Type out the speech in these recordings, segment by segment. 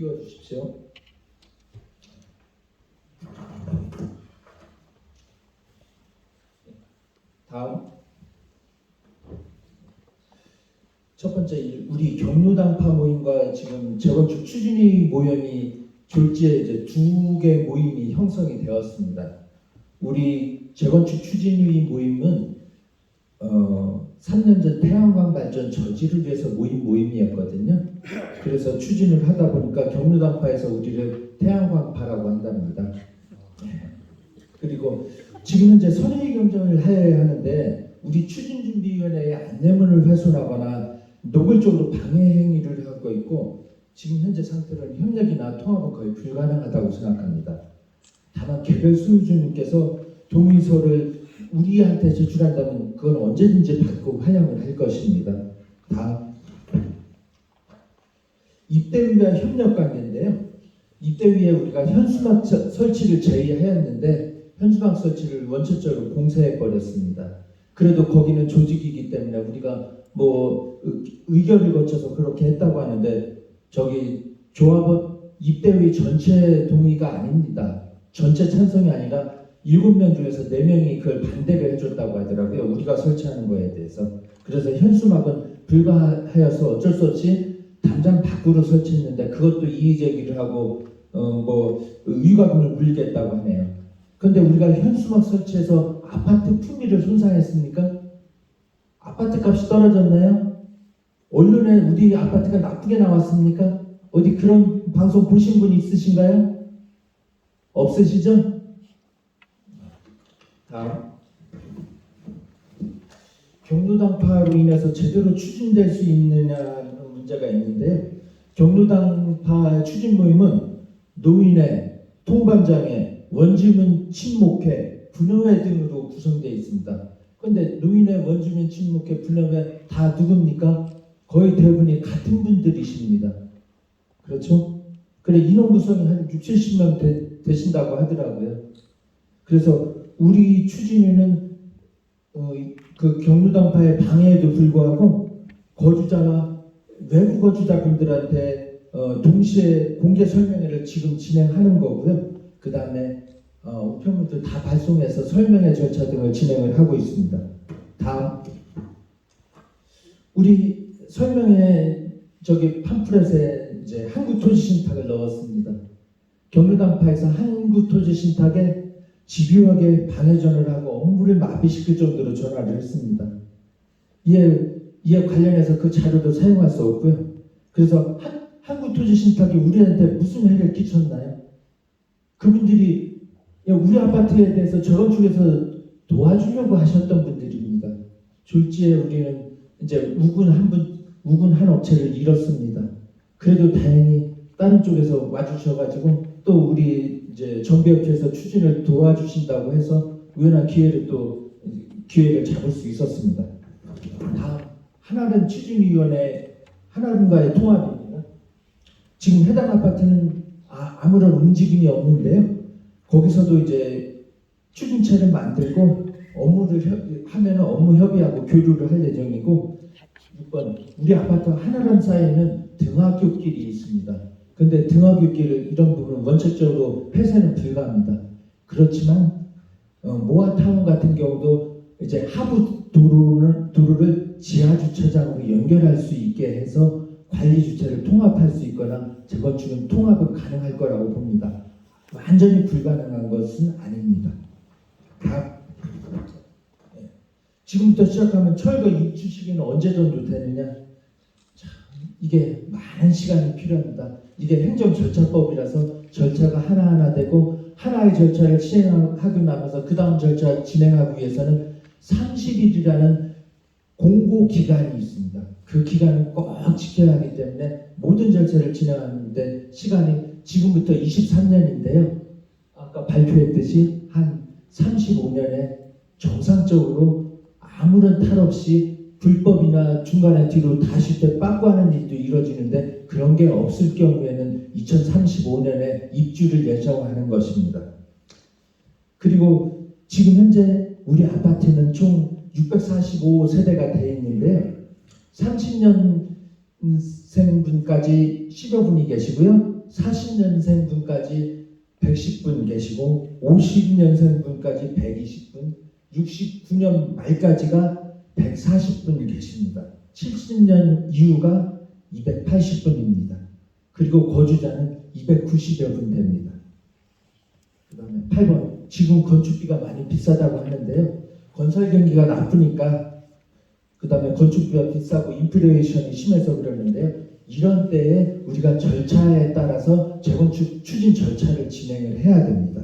띄워주십시오. 다음. 첫 번째, 우리 경로당파 모임과 지금 재건축 추진위 모임이 졸지에 이제 두 개 모임이 형성이 되었습니다. 우리 재건축 추진위 모임은 3년 전 태양광 발전 저지를 위해서 모임이었거든요. 그래서 추진을 하다 보니까 경로당파에서 우리를 태양광파라고 한답니다. 그리고 지금 현재 선의 경쟁을 해야 하는데 우리 추진준비위원회의 안내문을 훼손하거나 노골적으로 방해 행위를 하고 있고 지금 현재 상태로는 협력이나 통합은 거의 불가능하다고 생각합니다. 다만 개별 소유주님께서 동의서를 우리한테 제출한다면 그건 언제든지 받고 환영을 할 것입니다. 다음. 입대위와 협력 관계인데요. 입대위에 우리가 현수막 설치를 제의하였는데 현수막 설치를 원천적으로 봉쇄해 버렸습니다. 그래도 거기는 조직이기 때문에 우리가 뭐 의결을 거쳐서 그렇게 했다고 하는데 저기 조합원 입대위 전체 동의가 아닙니다. 전체 찬성이 아니라 7명 중에서 4명이 그걸 반대를 해줬다고 하더라고요. 우리가 설치하는 거에 대해서. 그래서 현수막은 불가하여서 어쩔 수 없이 당장 밖으로 설치했는데 그것도 이의제기를 하고 뭐 위과금을 물리겠다고 하네요. 그런데 우리가 현수막 설치해서 아파트 품위를 손상했습니까? 아파트 값이 떨어졌나요? 언론에 우리 아파트가 나쁘게 나왔습니까? 어디 그런 방송 보신 분 있으신가요? 없으시죠? 다음. 경로당파로 인해서 제대로 추진될 수 있느냐는 문제가 있는데요. 경로당파 추진 모임은 노인회, 통반장회, 원주민 친목회, 분여회 등으로 구성되어 있습니다. 그런데 노인회, 원주민 친목회, 분여회 다 누굽니까? 거의 대부분이 같은 분들이십니다. 그렇죠? 그래 인원 구성이 한 60, 70명 되신다고 하더라고요. 그래서 우리 추진위는 그 경로당파의 방해에도 불구하고 거주자와 외부 거주자분들한테 동시에 공개 설명회를 지금 진행하는 거고요. 그 다음에 우편물들 다 발송해서 설명회 절차 등을 진행을 하고 있습니다. 다음. 우리 설명회 저기 팜플렛에 이제 항구토지신탁을 넣었습니다. 경로당파에서 항구토지신탁에 집요하게 방해전을 하고 업무를 마비시킬 정도로 전화를 했습니다. 이에 관련해서 그 자료도 사용할 수 없고요. 그래서 항구토지신탁이 우리한테 무슨 해를 끼쳤나요? 그분들이 우리 아파트에 대해서 재건축에서 도와주려고 하셨던 분들입니다. 졸지에 우리는 이제 우군 한 업체를 잃었습니다. 그래도 다행히 다른 쪽에서 와주셔가지고 또 우리 이제 정비업체에서 추진을 도와주신다고 해서 우연한 기회를 잡을 수 있었습니다. 다음. 하나는 추진위원회 하나님과의 통합입니다. 지금 해당 아파트는 아무런 움직임이 없는데요. 거기서도 이제 추진체를 만들고 하면은 업무 협의하고 교류를 할 예정이고 6번 우리 아파트 하나람 사이에는 등하굣길이 있습니다. 근데 등하굣길 이런 부분은 원칙적으로 폐쇄는 불가합니다. 그렇지만 모아타운 같은 경우도 이제 하부 도로를 지하 주차장으로 연결할 수 있게 해서 관리 주차를 통합할 수 있거나 재건축은 통합은 가능할 거라고 봅니다. 완전히 불가능한 것은 아닙니다. 지금부터 시작하면 철거 입주 시기는 언제 정도 되느냐? 참, 이게 많은 시간이 필요합니다. 이게 행정절차법이라서 절차가 하나하나 되고 하나의 절차를 진행하고 나면서 그 다음 절차 진행하기 위해서는 30일이라는 공고 기간이 있습니다. 그 기간을 꼭 지켜야 하기 때문에 모든 절차를 진행하는데 시간이 지금부터 23년인데요. 아까 발표했듯이 한 35년에 정상적으로 아무런 탈 없이 불법이나 중간에 뒤로 다시 때 빠꾸하는 일도 이루어지는데 그런 게 없을 경우에는 2035년에 입주를 예정하는 것입니다. 그리고 지금 현재 우리 아파트는 총 645세대가 되어 있는데요. 30년생분까지 10여 분이 계시고요. 40년생 분까지 110분 계시고 50년생 분까지 120분, 69년 말까지가 140분 계십니다. 70년 이후가 280분입니다. 그리고 거주자는 290여 분 됩니다. 그 다음에 8번. 지금 건축비가 많이 비싸다고 하는데요. 건설 경기가 나쁘니까 그 다음에 건축비가 비싸고 인플레이션이 심해서 그러는데요. 이런 때에 우리가 절차에 따라서 재건축 추진 절차를 진행을 해야 됩니다.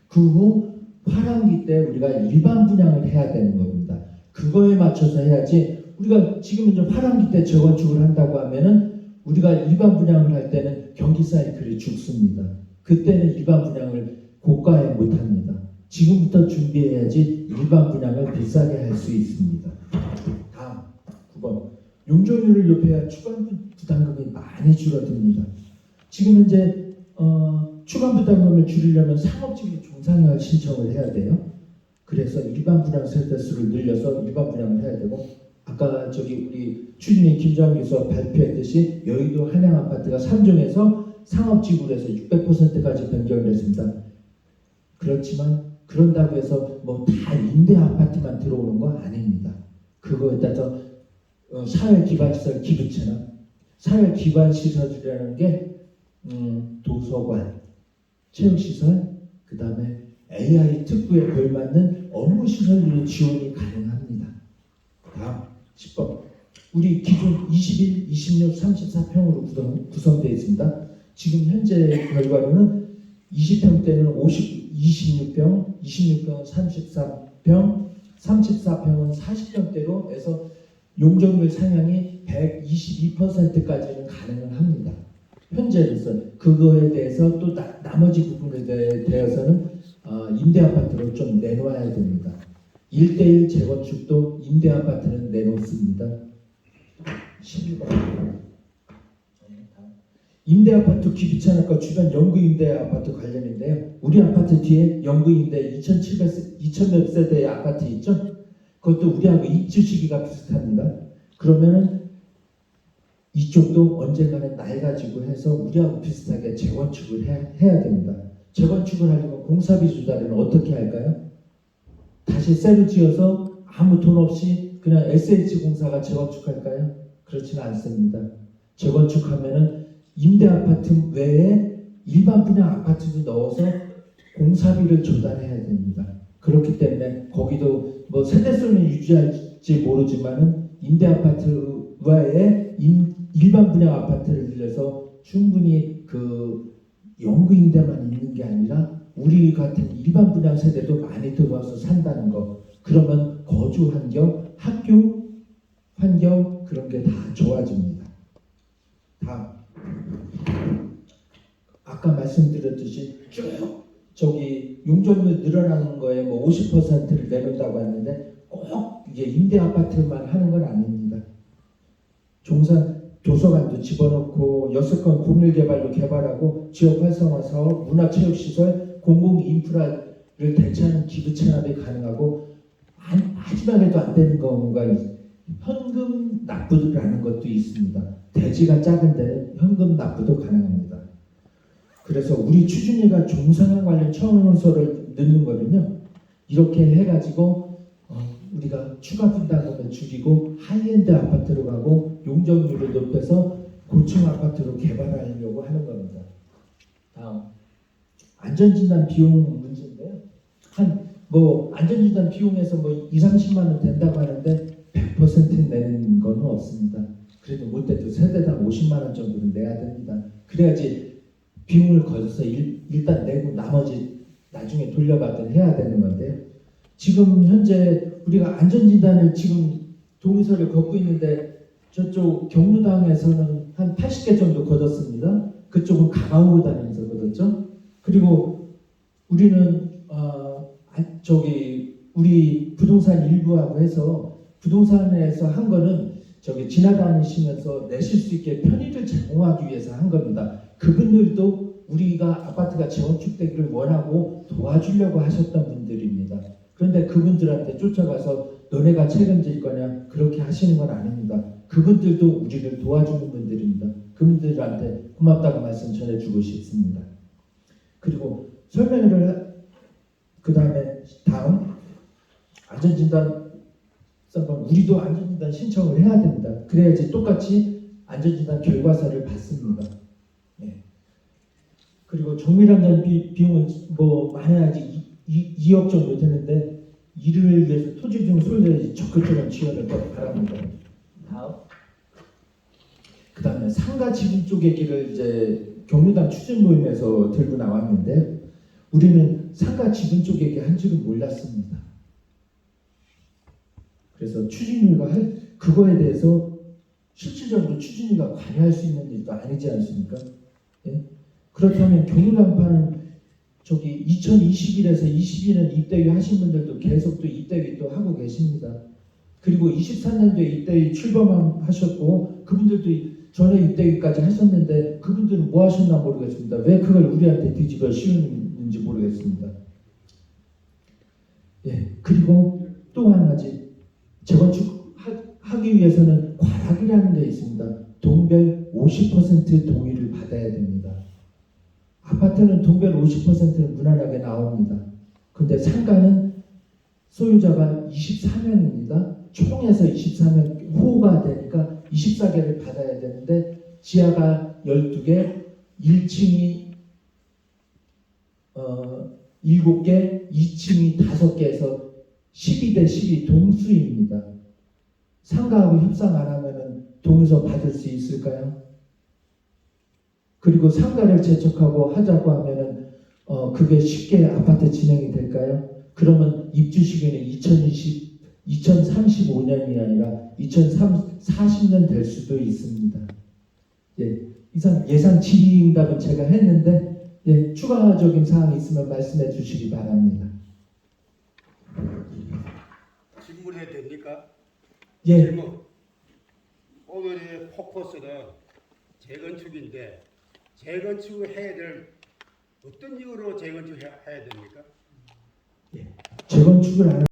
그 후 화랑기 때 우리가 일반 분양을 해야 되는 겁니다. 그거에 맞춰서 해야지 우리가 지금 이제 화랑기 때 재건축을 한다고 하면은 우리가 일반 분양을 할 때는 경기 사이클이 죽습니다. 그때는 일반 분양을 고가에 못합니다. 지금부터 준비해야지 일반 분양을 비싸게 할 수 있습니다. 다음 9번. 용적률을 높여야 추가 부담금이 많이 줄어듭니다. 지금 이제 추가 부담금을 줄이려면 상업지구 종상을 신청을 해야 돼요. 그래서 일반 분양 세대수를 늘려서 일반 분양을 해야 되고 아까 저기 우리 추진위 김정희 교수가 발표했듯이 여의도 한양 아파트가 3종에서 상업지구에서 600%까지 변경을 했습니다. 그렇지만 그런다고 해서 뭐 다 임대 아파트만 들어오는 거 아닙니다. 그거에 따라서 사회기반시설 기부채나 사회기반시설이라는 게 도서관, 체육시설, 그 다음에 AI 특구에 걸맞는 업무시설로 지원이 가능합니다. 다음 10번. 우리 기존 21, 26, 34평으로 구성되어 있습니다. 지금 현재 결과로는 20평 때는 26평, 26평은 33평, 34평은 40평대로 해서 용적률 상향이 122%까지는 가능은 합니다. 현재로서 그거에 대해서 또 나머지 부분에 대해서는 임대아파트로 좀 내놓아야 됩니다. 1대1 재건축도 임대아파트는 내놓습니다. 11번. 임대아파트 기부채납과 주변 영구임대아파트 관련인데요. 우리 아파트 뒤에 영구임대 2,000몇 세대의 아파트 있죠? 그것도 우리하고 입주 시기가 비슷합니다. 그러면은 이쪽도 언젠가는 낡아지고 해서 우리하고 비슷하게 재건축을 해야 됩니다. 재건축을 하려면 공사비 조달은 어떻게 할까요? 다시 새로 지어서 아무 돈 없이 그냥 SH공사가 재건축할까요? 그렇지는 않습니다. 재건축하면은 임대아파트 외에 일반 분양 아파트도 넣어서 공사비를 조달해야 됩니다. 그렇기 때문에 거기도 뭐 세대수는 유지할지 모르지만은 임대아파트 외에 일반 분양 아파트를 빌려서 충분히 그 영구임대만 있는 게 아니라 우리 같은 일반 분양 세대도 많이 들어와서 산다는 거. 그러면 거주 환경, 학교 환경 그런 게 다 좋아집니다. 다음. 아까 말씀드렸듯이 쭉 저기 용적률 늘어나는 거에 뭐 50%를 내놓는다고 했는데 꼭 이게 임대 아파트만 하는 건 아닙니다. 종산 도서관도 집어넣고 여섯건 공일개발로 개발하고 지역 활성화 사업, 문화체육시설, 공공인프라를 대체하는 기부 체납이 가능하고 하지만 해도 안 되는 경우가 현금 납부라는 것도 있습니다. 대지가 작은 데는 현금 납부도 가능합니다. 그래서 우리 추진위가 종상화 관련 청원서를 넣는 거는요. 이렇게 해가지고 우리가 추가 분담금을 줄이고 하이엔드 아파트로 가고 용적률을 높여서 고층 아파트로 개발하려고 하는 겁니다. 다음 안전진단 비용 문제인데요. 안전진단 비용에서 2, 30만 원 된다고 하는데 100% 내는 건 없습니다. 그래도 못해도 세대당 50만 원 정도는 내야 됩니다. 그래야지 비용을 거둬서 일단 내고 나머지 나중에 돌려받든 해야 되는 건데요. 지금 현재 우리가 안전진단을 지금 동의서를 걷고 있는데 저쪽 경로당에서는 한 80개 정도 걷었습니다. 그쪽은 가까워 다니면서 걷었죠. 그리고 우리는 우리 부동산 일부하고 해서 부동산에서 한 거는 지나다니시면서 내실 수 있게 편의를 제공하기 위해서 한 겁니다. 그분들도 우리가 아파트가 재건축되기를 원하고 도와주려고 하셨던 분들입니다. 그런데 그분들한테 쫓아가서 너네가 책임질 거냐 그렇게 하시는 건 아닙니다. 그분들도 우리를 도와주는 분들입니다. 그분들한테 고맙다고 말씀 전해주고 싶습니다. 그리고 그 다음에 다음 안전진단 우리도 안전진단 신청을 해야 됩니다. 그래야지 똑같이 안전진단 결과서를 받습니다. 네. 그리고 정밀안전 비용은 뭐 많아야지 2억 정도 되는데 이를 위해서 토지중 소유자의 적극적인 지원을 바랍니다. 다음. 그 다음에 상가 지분 쪼개기를 이제 경로당 추진 모임에서 들고 나왔는데 우리는 상가 지분 쪼개기 한 줄은 몰랐습니다. 그래서 추진위가 그거에 대해서 실질적으로 추진위가 관여할 수 있는 일도 아니지 않습니까? 예? 그렇다면 경로당파는 저기 2021에서 22년 입대위 하신 분들도 계속 또 입대위 또 하고 계십니다. 그리고 23년도에 입대위 출범하셨고 그분들도 전에 입대위까지 하셨는데 그분들은 뭐 하셨나 모르겠습니다. 왜 그걸 우리한테 뒤집어 씌우는지 모르겠습니다. 예, 그리고 또 한 가지 재건축하기 위해서는 과락이라는 게 있습니다. 동별 50% 동의를 받아야 됩니다. 아파트는 동별 50%는 무난하게 나옵니다. 근데 상가는 소유자가 24명입니다. 총에서 24명 호가 되니까 24개를 받아야 되는데 지하가 12개, 1층이 7개, 2층이 5개에서 12대 12 동수입니다. 상가하고 협상 안 하면 동의서 받을 수 있을까요? 그리고 상가를 재촉하고 하자고 하면은 그게 쉽게 아파트 진행이 될까요? 그러면 입주 시기는 2035년이 아니라 2040년 될 수도 있습니다. 예, 이상 예상 질의응답은 제가 했는데 예, 추가적인 사항이 있으면 말씀해 주시기 바랍니다. 질문해도 됩니까? 예. 질문. 오늘의 포커스는 재건축인데 재건축을 해야 될 어떤 이유로 재건축해야 됩니까? 예. 재건축을 안